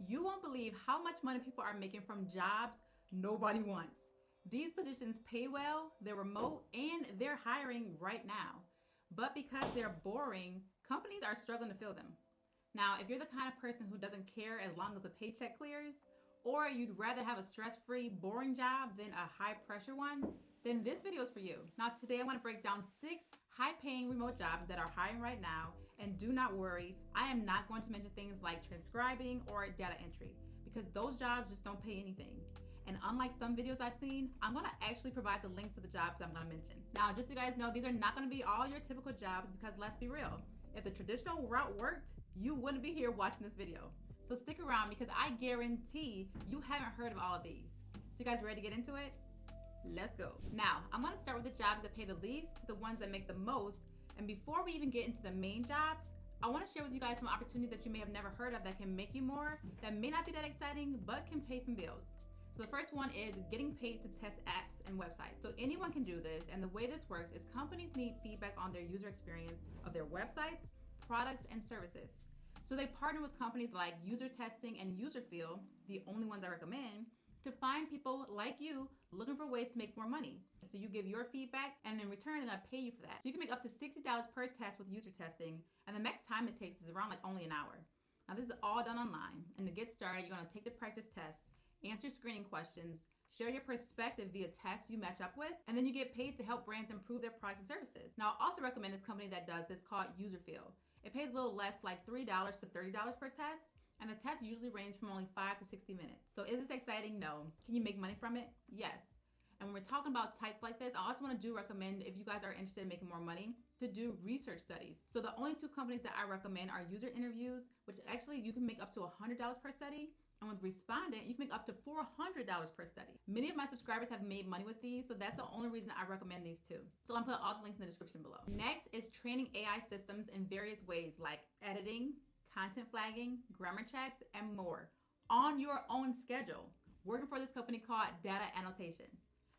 You won't believe how much money people are making from jobs nobody wants. These positions pay well, they're remote, and they're hiring right now. But because they're boring, companies are struggling to fill them. Now, if you're the kind of person who doesn't care as long as the paycheck clears, or you'd rather have a stress-free, boring job than a high-pressure one, then this video is for you. Now, today I want to break down 6 high-paying remote jobs that are hiring right now, and do not worry, I am not going to mention things like transcribing or data entry, because those jobs just don't pay anything. And unlike some videos I've seen, I'm gonna actually provide the links to the jobs I'm gonna mention. Now, just so you guys know, these are not gonna be all your typical jobs, because let's be real, if the traditional route worked, you wouldn't be here watching this video. So stick around, because I guarantee you haven't heard of all of these. So you guys ready to get into it? Let's go. Now, I'm gonna start with the jobs that pay the least to the ones that make the most. And before we even get into the main jobs, I wanna share with you guys some opportunities that you may have never heard of that can make you more, that may not be that exciting, but can pay some bills. So the first one is getting paid to test apps and websites. So anyone can do this, and the way this works is companies need feedback on their user experience of their websites, products, and services. So they partner with companies like User Testing and UserFeel, the only ones I recommend, to find people like you looking for ways to make more money. So you give your feedback, and in return, they're gonna pay you for that. So you can make up to $60 per test with user testing, and the max time it takes is around only an hour. Now this is all done online, and to get started, you're gonna take the practice test, answer screening questions, share your perspective via tests you match up with, and then you get paid to help brands improve their products and services. Now, I also recommend this company that does this called UserFeel. It pays a little less, like $3 to $30 per test, and the tests usually range from only 5 to 60 minutes. So is this exciting? No. Can you make money from it? Yes. And when we're talking about sites like this, I also want to recommend, if you guys are interested in making more money, to do research studies. So the only 2 companies that I recommend are User Interviews, which actually you can make up to $100 per study, and with Respondent, you can make up to $400 per study. Many of my subscribers have made money with these, so that's the only reason I recommend these 2. So I'm gonna put all the links in the description below. Next is training AI systems in various ways, like editing, content flagging, grammar checks, and more, on your own schedule, working for this company called Data Annotation.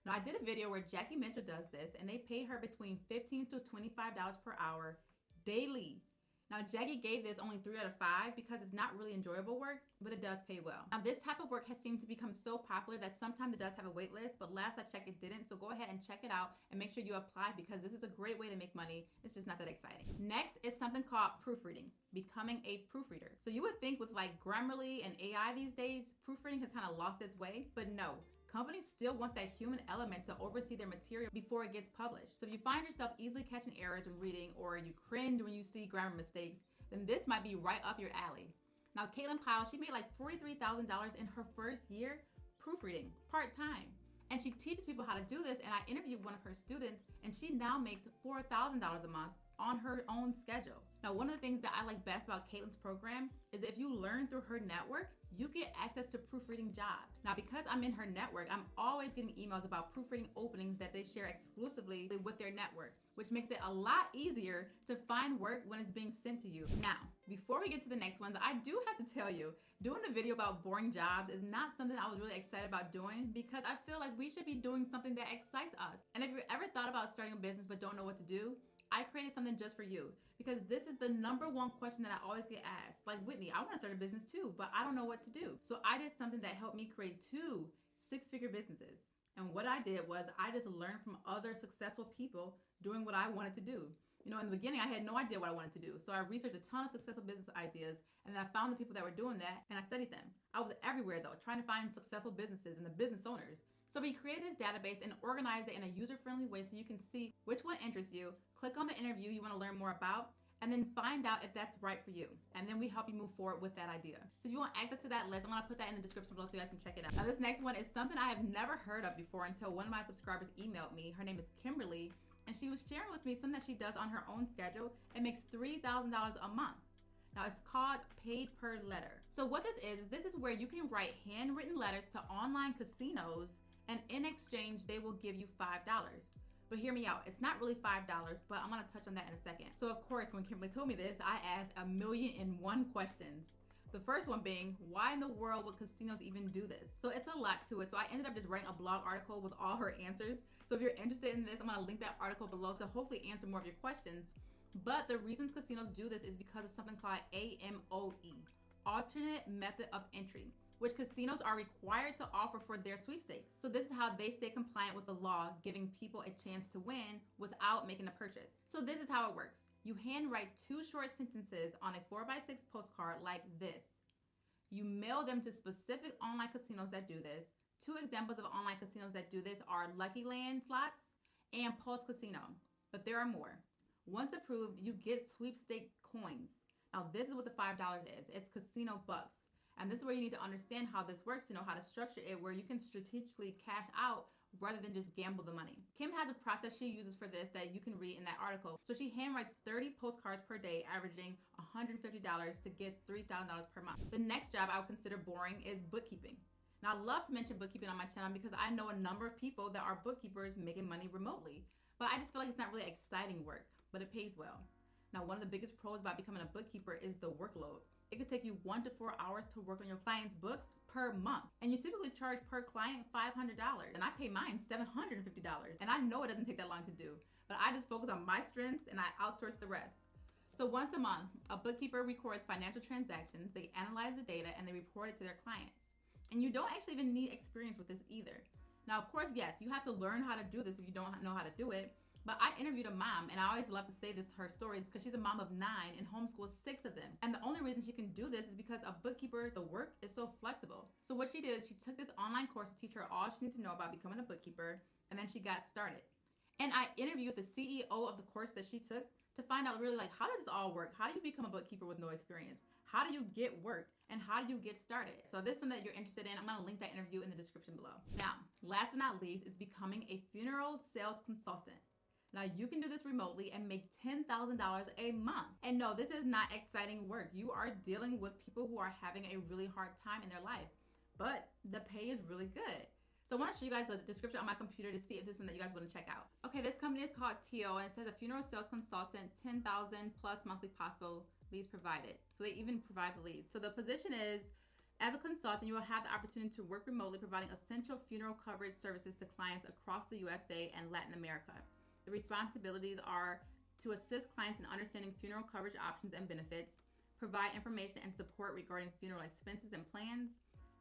Now, I did a video where Jackie Mitchell does this, and they pay her between $15 to $25 per hour daily. Now, Jackie gave this only 3 out of 5 because it's not really enjoyable work, but it does pay well. Now, this type of work has seemed to become so popular that sometimes it does have a wait list, but last I checked, it didn't. So go ahead and check it out and make sure you apply, because this is a great way to make money. It's just not that exciting. Next is something called proofreading, becoming a proofreader. So you would think with Grammarly and AI these days, proofreading has kind of lost its way, but no. Companies still want that human element to oversee their material before it gets published. So if you find yourself easily catching errors when reading, or you cringe when you see grammar mistakes, then this might be right up your alley. Now, Caitlin Powell, she made $43,000 in her first year proofreading, part-time. And she teaches people how to do this, and I interviewed one of her students, and she now makes $4,000 a month on her own schedule. Now, one of the things that I like best about Caitlin's program is that if you learn through her network, you get access to proofreading jobs. Now, because I'm in her network, I'm always getting emails about proofreading openings that they share exclusively with their network, which makes it a lot easier to find work when it's being sent to you. Now, before we get to the next ones, I do have to tell you, doing a video about boring jobs is not something I was really excited about doing, because I feel like we should be doing something that excites us. And if you ever thought about starting a business but don't know what to do, I created something just for you, because this is the #1 question that I always get asked. Like, Whitney, I want to start a business too, but I don't know what to do. So I did something that helped me create 2 6-figure businesses. And what I did was I just learned from other successful people doing what I wanted to do. You know, in the beginning, I had no idea what I wanted to do. So I researched a ton of successful business ideas, and then I found the people that were doing that, and I studied them. I was everywhere though, trying to find successful businesses and the business owners. So we created this database and organized it in a user-friendly way so you can see which one interests you, click on the interview you want to learn more about, and then find out if that's right for you. And then we help you move forward with that idea. So if you want access to that list, I'm gonna put that in the description below so you guys can check it out. Now, this next one is something I have never heard of before until one of my subscribers emailed me. Her name is Kimberly, and she was sharing with me something that she does on her own schedule and makes $3,000 a month. Now, it's called paid per letter. So what this is where you can write handwritten letters to online casinos, and in exchange, they will give you $5. But hear me out, it's not really $5, but I'm gonna touch on that in a second. So of course, when Kimberly told me this, I asked 1,000,001 questions. The first one being, why in the world would casinos even do this? So it's a lot to it. So I ended up just writing a blog article with all her answers. So if you're interested in this, I'm gonna link that article below to hopefully answer more of your questions. But the reasons casinos do this is because of something called AMOE, alternate method of entry, which casinos are required to offer for their sweepstakes. So this is how they stay compliant with the law, giving people a chance to win without making a purchase. So this is how it works. You handwrite 2 short sentences on a 4x6 postcard like this. You mail them to specific online casinos that do this. 2 examples of online casinos that do this are Lucky Land Slots and Pulse Casino, but there are more. Once approved, you get sweepstake coins. Now this is what the $5 is. It's casino bucks. And this is where you need to understand how this works to know how to structure it, where you can strategically cash out rather than just gamble the money. Kim has a process she uses for this that you can read in that article. So she handwrites 30 postcards per day, averaging $150 to get $3,000 per month. The next job I would consider boring is bookkeeping. Now I love to mention bookkeeping on my channel because I know a number of people that are bookkeepers making money remotely, but I just feel like it's not really exciting work, but it pays well. Now one of the biggest pros about becoming a bookkeeper is the workload. It could take you 1 to 4 hours to work on your client's books per month. And you typically charge per client $500. And I pay mine $750. And I know it doesn't take that long to do, but I just focus on my strengths and I outsource the rest. So once a month, a bookkeeper records financial transactions, they analyze the data, and they report it to their clients. And you don't actually even need experience with this either. Now, of course, yes, you have to learn how to do this if you don't know how to do it. But I interviewed a mom, and I always love to say this, her stories, because she's a mom of 9 and homeschools 6 of them. And the only reason she can do this is because a bookkeeper, the work is so flexible. So what she did, she took this online course to teach her all she needed to know about becoming a bookkeeper, and then she got started. And I interviewed the CEO of the course that she took to find out really like, how does this all work? How do you become a bookkeeper with no experience? How do you get work? And how do you get started? So if this is something that you're interested in, I'm gonna link that interview in the description below. Now, last but not least is becoming a funeral sales consultant. Now you can do this remotely and make $10,000 a month. And no, this is not exciting work. You are dealing with people who are having a really hard time in their life, but the pay is really good. So I want to show you guys the description on my computer to see if this is something that you guys want to check out. Okay, this company is called Teal, and it says a funeral sales consultant, 10,000 plus monthly possible leads provided. So they even provide the leads. So the position is, as a consultant, you will have the opportunity to work remotely, providing essential funeral coverage services to clients across the USA and Latin America. The responsibilities are to assist clients in understanding funeral coverage options and benefits, provide information and support regarding funeral expenses and plans,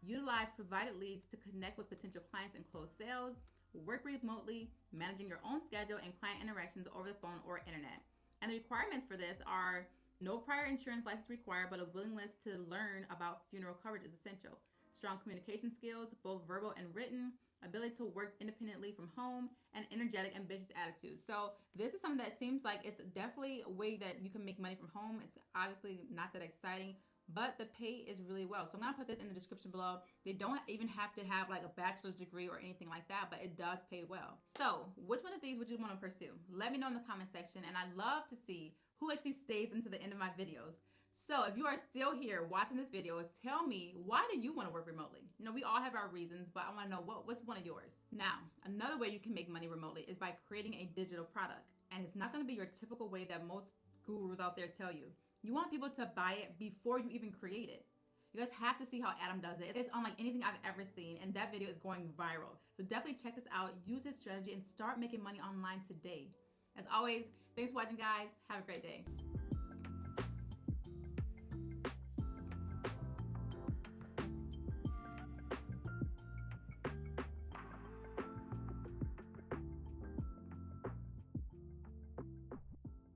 utilize provided leads to connect with potential clients and close sales, work remotely, managing your own schedule and client interactions over the phone or internet. And the requirements for this are no prior insurance license required, but a willingness to learn about funeral coverage is essential. Strong communication skills, both verbal and written, ability to work independently from home, and energetic, ambitious attitude. So this is something that seems like it's definitely a way that you can make money from home. It's obviously not that exciting, but the pay is really well. So I'm gonna put this in the description below. They don't even have to have like a bachelor's degree or anything like that, but it does pay well. So which one of these would you want to pursue? Let me know in the comment section, and I'd love to see who actually stays into the end of my videos. So if you are still here watching this video, tell me, why do you want to work remotely? You know, we all have our reasons, but I want to know what's one of yours. Now, another way you can make money remotely is by creating a digital product. And it's not going to be your typical way that most gurus out there tell you. You want people to buy it before you even create it. You guys have to see how Adam does it. It's unlike anything I've ever seen, and that video is going viral. So definitely check this out, use his strategy, and start making money online today. As always, thanks for watching, guys. Have a great day.